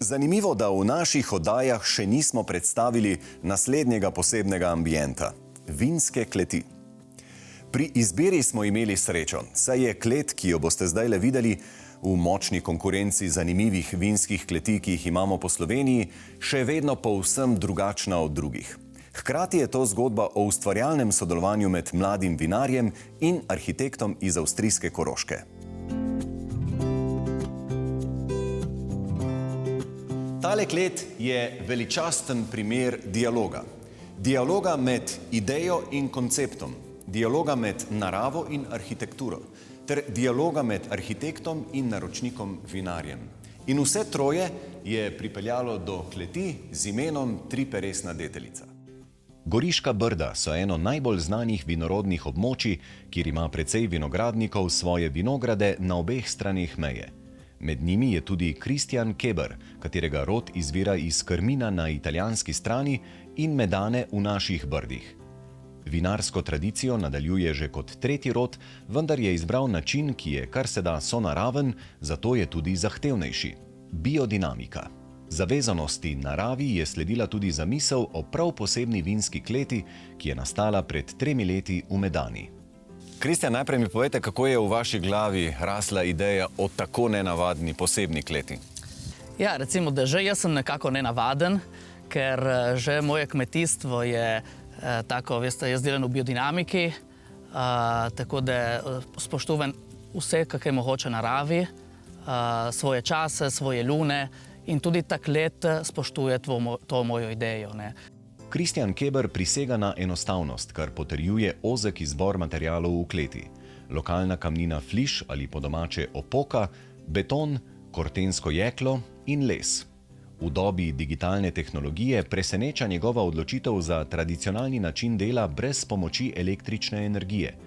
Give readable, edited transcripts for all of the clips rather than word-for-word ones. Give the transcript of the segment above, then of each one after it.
Zanimivo, da v naših oddajah še nismo predstavili naslednjega posebnega ambienta – vinske kleti. Pri izbiri smo imeli srečo, saj je klet, ki jo boste zdajle videli, v močni konkurenci zanimivih vinskih kleti, ki jih imamo po Sloveniji, še vedno povsem drugačna od drugih. Hkrati je to zgodba o ustvarjalnem sodelovanju med mladim vinarjem in arhitektom iz avstrijske Koroške. Tale klet je veličasten primer dialoga. Dialoga med idejo in konceptom, dialoga med naravo in arhitekturo, ter dialoga med arhitektom in naročnikom vinarjem. In vse troje je pripeljalo do kleti z imenom Triperesna deteljica. Goriška Brda so eno najbolj znanih vinorodnih območij, kjer ima precej vinogradnikov svoje vinograde na obeh straneh meje. Med njimi je tudi Christian Keber, katerega rod izvira iz Krmina na italijanski strani in Medane v naših Brdih. Vinarsko tradicijo nadaljuje že kot tretji rod, vendar je izbral način, ki je kar se da sonaraven, zato je tudi zahtevnejši – biodinamika. Zavezanosti naravi je sledila tudi zamisel o prav posebni vinski kleti, ki je nastala pred 3 leti v Medani. Kristjan, najprej mi povejte, kako je v vaši glavi rasla ideja o tako nenavadni posebni kleti? Ja, recimo, da že jaz sem nekako nenavaden, ker že moje kmetijstvo je tako, veste, jaz delam v biodinamiki, tako da spoštujem vse, kak je mogoče naravi, svoje čase, svoje lune in tudi ta klet spoštuje to mojo idejo, ne. Christian Keber prisega na enostavnost, kar potrjuje ozek izbor materialov v kleti. Lokalna kamnina fliš ali po domače opoka, beton, kortensko jeklo in les. V dobi digitalne tehnologije preseneča njegova odločitev za tradicionalni način dela brez pomoči električne energije.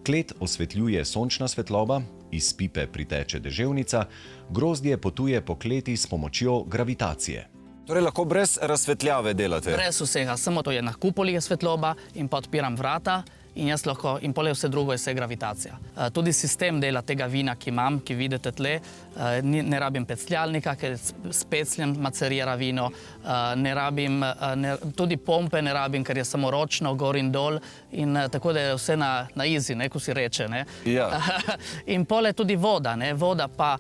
Klet osvetljuje sončna svetloba, iz pipe priteče deževnica, grozdje potuje po kleti s pomočjo gravitacije. Torej lahko brez razsvetljave delate? Brez vsega, samo to je na kupoli je svetloba in pa odpiram vrata in jaz lahko, in pole vse drugo je vse gravitacija. Tudi sistem dela tega vina, ki imam, ki vidite tle, ne rabim pecljalnika, ker s pecljem macerira vino, ne rabim, tudi pompe ne rabim, ker je samo ročno, gor in dol, in tako da je vse na easy, ne, ko si reče, ne. Ja. In pole tudi voda, ne, voda pa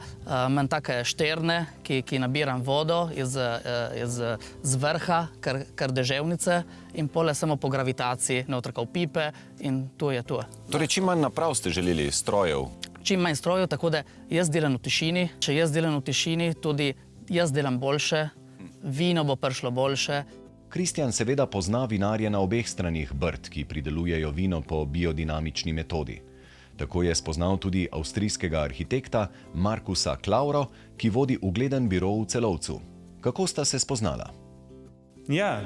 imam take šterne, ki nabiram vodo iz vrha, kar deževnice, in pole samo po gravitaciji, notrka v pipe in to je to. Torej, čim manj naprav ste želeli, strojev? Čim manj strojev, tako da jaz delam v tišini. Če jaz delam v tišini, tudi jaz delam boljše, vino bo prišlo boljše. Kristjan seveda pozna vinarje na obeh stranih Brd, ki pridelujejo vino po biodinamični metodi. Tako je spoznal tudi avstrijskega arhitekta Markusa Klauro, ki vodi ugleden biro v Celovcu. Kako sta se spoznala? Ja,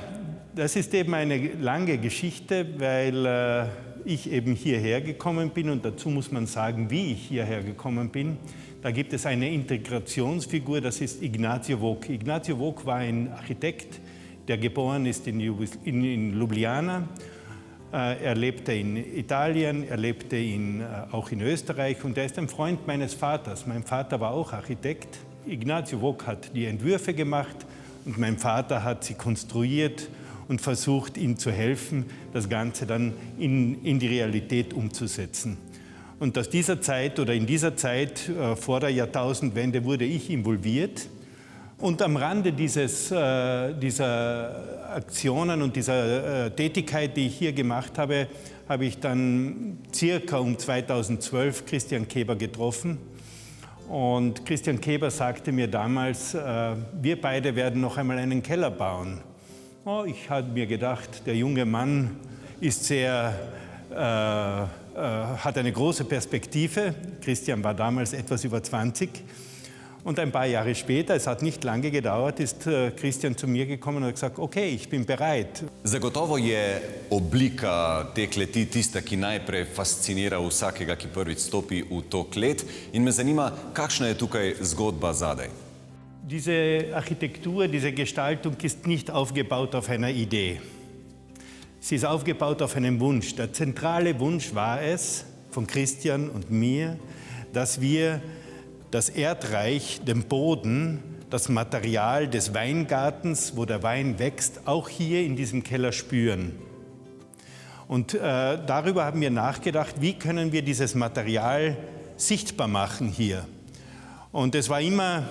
das ist eben eine lange Geschichte, weil ich eben hierher gekommen bin und dazu muss man sagen, wie ich hierher gekommen bin. Da gibt es eine Integrationsfigur, das ist Ignacio Vok. Ignacio Vok war ein Architekt, der geboren ist in Ljubljana. Er lebte in Italien, er lebte auch in Österreich und er ist ein Freund meines Vaters. Mein Vater war auch Architekt. Ignacio Vok hat die Entwürfe gemacht und mein Vater hat sie konstruiert und versucht, ihm zu helfen, das Ganze dann in die Realität umzusetzen. Und aus dieser Zeit oder in dieser Zeit vor der Jahrtausendwende wurde ich involviert. Und am Rande dieser Aktionen und dieser Tätigkeit, die ich hier gemacht habe, habe ich dann circa um 2012 Christian Keber getroffen. Und Christian Keber sagte mir damals, wir beide werden noch einmal einen Keller bauen. Oh, ich habe mir gedacht, der junge Mann ist hat eine große Perspektive. Christian war damals etwas über 20. Und ein paar Jahre später, es hat nicht lange gedauert, ist Christian zu mir gekommen und hat gesagt, okay, ich bin bereit. Zagotovo je oblika te kleti tista, ki najprej fascinira vsakega, ki prvič stopi v to klet. In me zanima, kakšna je tukaj zgodba zadaj? Diese Architektur, diese Gestaltung ist nicht aufgebaut auf einer Idee. Sie ist aufgebaut auf einem Wunsch. Der zentrale Wunsch war es, von Christian und mir, dass wir das Erdreich, den Boden, das Material des Weingartens, wo der Wein wächst, auch hier in diesem Keller spüren. Und darüber haben wir nachgedacht, wie können wir dieses Material sichtbar machen hier. Und es war immer,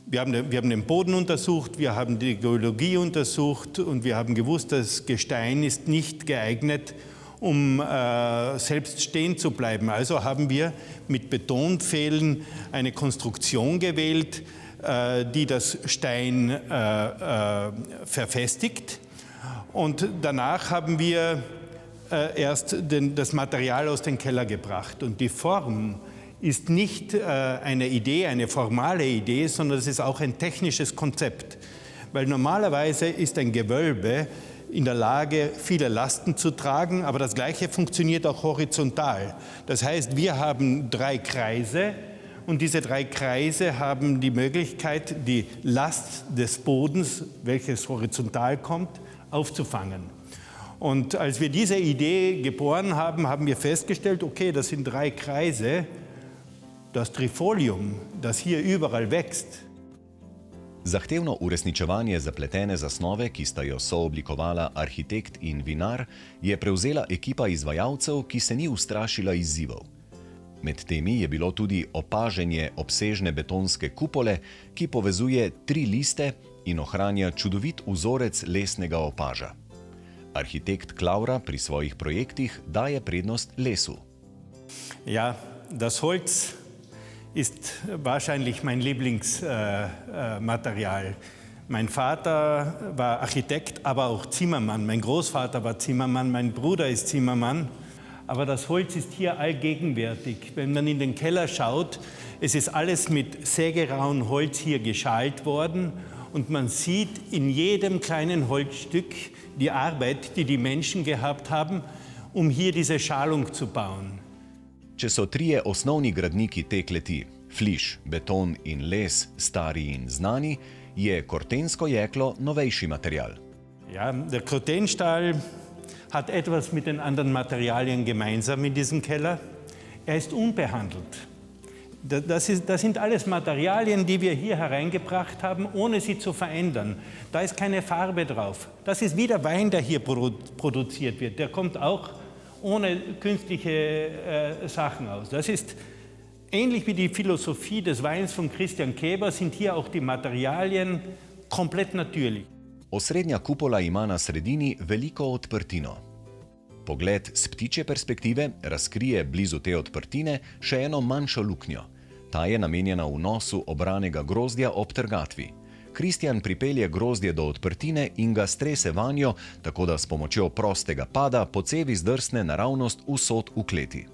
wir haben den Boden untersucht, wir haben die Geologie untersucht und wir haben gewusst, das Gestein ist nicht geeignet, um selbst stehen zu bleiben. Also haben wir mit Betonpfählen eine Konstruktion gewählt, die das Stein verfestigt. Und danach haben wir erst das Material aus dem Keller gebracht. Und die Form ist nicht eine Idee, eine formale Idee, sondern es ist auch ein technisches Konzept. Weil normalerweise ist ein Gewölbe in der Lage, viele Lasten zu tragen, aber das Gleiche funktioniert auch horizontal. Das heißt, wir haben 3 Kreise und diese 3 Kreise haben die Möglichkeit, die Last des Bodens, welches horizontal kommt, aufzufangen. Und als wir diese Idee geboren haben, haben wir festgestellt, okay, das sind 3 Kreise, das Trifolium, das hier überall wächst. Zahtevno uresničevanje zapletene zasnove, ki sta jo sooblikovala arhitekt in vinar, je prevzela ekipa izvajalcev, ki se ni ustrašila izzivov. Med temi je bilo tudi opaženje obsežne betonske kupole, ki povezuje 3 liste in ohranja čudovit vzorec lesnega opaža. Arhitekt Klaura pri svojih projektih daje prednost lesu. Ja, das Holz ist wahrscheinlich mein Lieblingsmaterial. Mein Vater war Architekt, aber auch Zimmermann. Mein Großvater war Zimmermann, mein Bruder ist Zimmermann. Aber das Holz ist hier allgegenwärtig. Wenn man in den Keller schaut, es ist alles mit sägerauem Holz hier geschalt worden. Und man sieht in jedem kleinen Holzstück die Arbeit, die die Menschen gehabt haben, um hier diese Schalung zu bauen. Če so 3 osnovni gradniki te kleti, fliš, beton in les, stari in znani, je kortensko jeklo novejši material. Ja, der Cortenstahl hat etwas mit den anderen Materialien gemeinsam in diesem Keller. Er ist unbehandelt. Das sind alles Materialien, die wir hier hereingebracht haben, ohne sie zu verändern. Da ist keine Farbe drauf. Das ist wie der Wein, der hier produziert wird. Der kommt auch ohne künstliche Sachen aus. Das ist ähnlich wie die Philosophie des Weins von Christian Keber, sind hier auch die Materialien komplett natürlich. Osrednja kupola ima na sredini veliko odprtino. Pogled s ptičje perspektive razkrije blizu te odprtine še eno manjšo luknjo. Ta je namenjena vnosu obranega grozdja ob trgatvi. Kristjan pripelje grozdje do odprtine in ga strese vanjo, tako da s pomočjo prostega pada po cevi zdrsne naravnost v sod v kleti.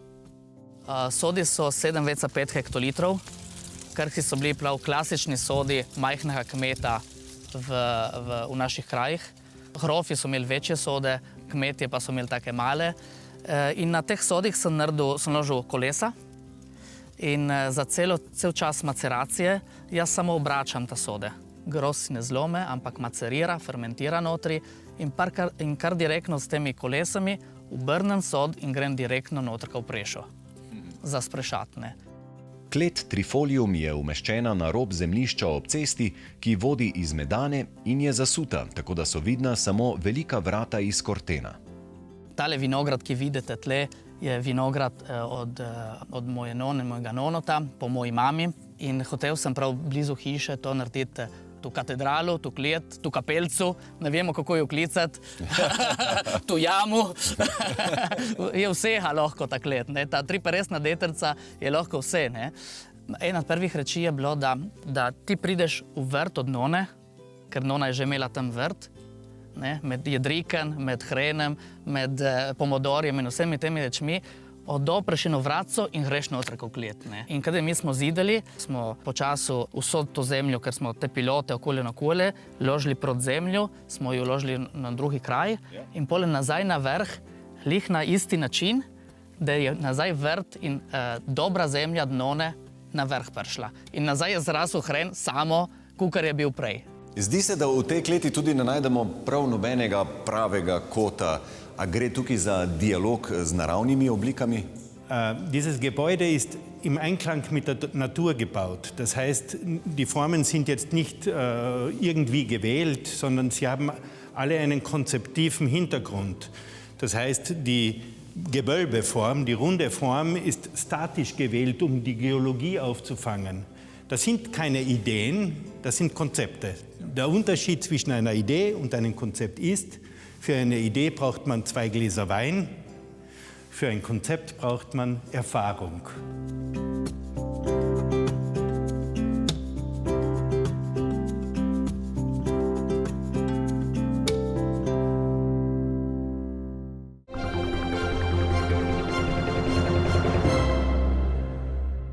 Sodi so 7,5 hektolitrov, krhki so bili prav klasični sodi majhnega kmeta v naših krajih. Hrofi so imeli večje sode, kmetje pa so imeli take male. In na teh sodih sem naložil kolesa. In za cel čas maceracije jaz samo obračam ta sode. Groz si ne zlome, ampak macerira, fermentira notri in kar direktno s temi kolesami obrnem sod in grem direktno notrka v prešo. Za sprešatne. Klet Trifolium je umeščena na rob zemljišča ob cesti, ki vodi iz Medane in je zasuta, tako da so vidna samo velika vrata iz kortena. Tale vinograd, ki vidite tle, je vinograd od moje none, mojega nonota, po moji mami. In hotel sem prav blizu hiše to narediti, tu katedralo, tu klet, tu kapelcu, ne vemo, kako jo klicati, tu jamu. Je vseha lahko ta klet, ne? Ta triperesna deterca je lahko vse. Ne? Ena od prvih reči je bilo, da ti prideš v vrt od none, ker nona je že imela tam vrt, ne? Med jedriken, med hrenem, med pomodorjem in vsemi temi rečmi, odopreš eno vratco in greš noter v klet. In kadar mi smo zidali, smo po času vso to zemljo, ker smo te pilote okoli in okoli, ložili proti zemlju, smo jo ložili na drugi kraj in pole nazaj na vrh, lih na isti način, da je nazaj vrt in dobra zemlja dnone na vrh prišla. In nazaj je zrasel hren samo, kakor je bil prej. Zdi se, da v tej kleti tudi ne najdemo prav nobenega pravega kota. A gre tukaj za dialog z naravnimi oblikami? Dieses Gebäude ist im Einklang mit der Natur gebaut. Das heißt, die Formen sind jetzt nicht irgendwie gewählt, sondern sie haben alle einen konzeptiven Hintergrund. Das heißt, die Gewölbeform, die runde Form ist statisch gewählt, um die Geologie aufzufangen. Das sind keine Ideen, das sind Konzepte. Der Unterschied zwischen einer Idee und einem Konzept ist, für eine Idee braucht man 2 Gläser Wein, für ein Konzept braucht man Erfahrung.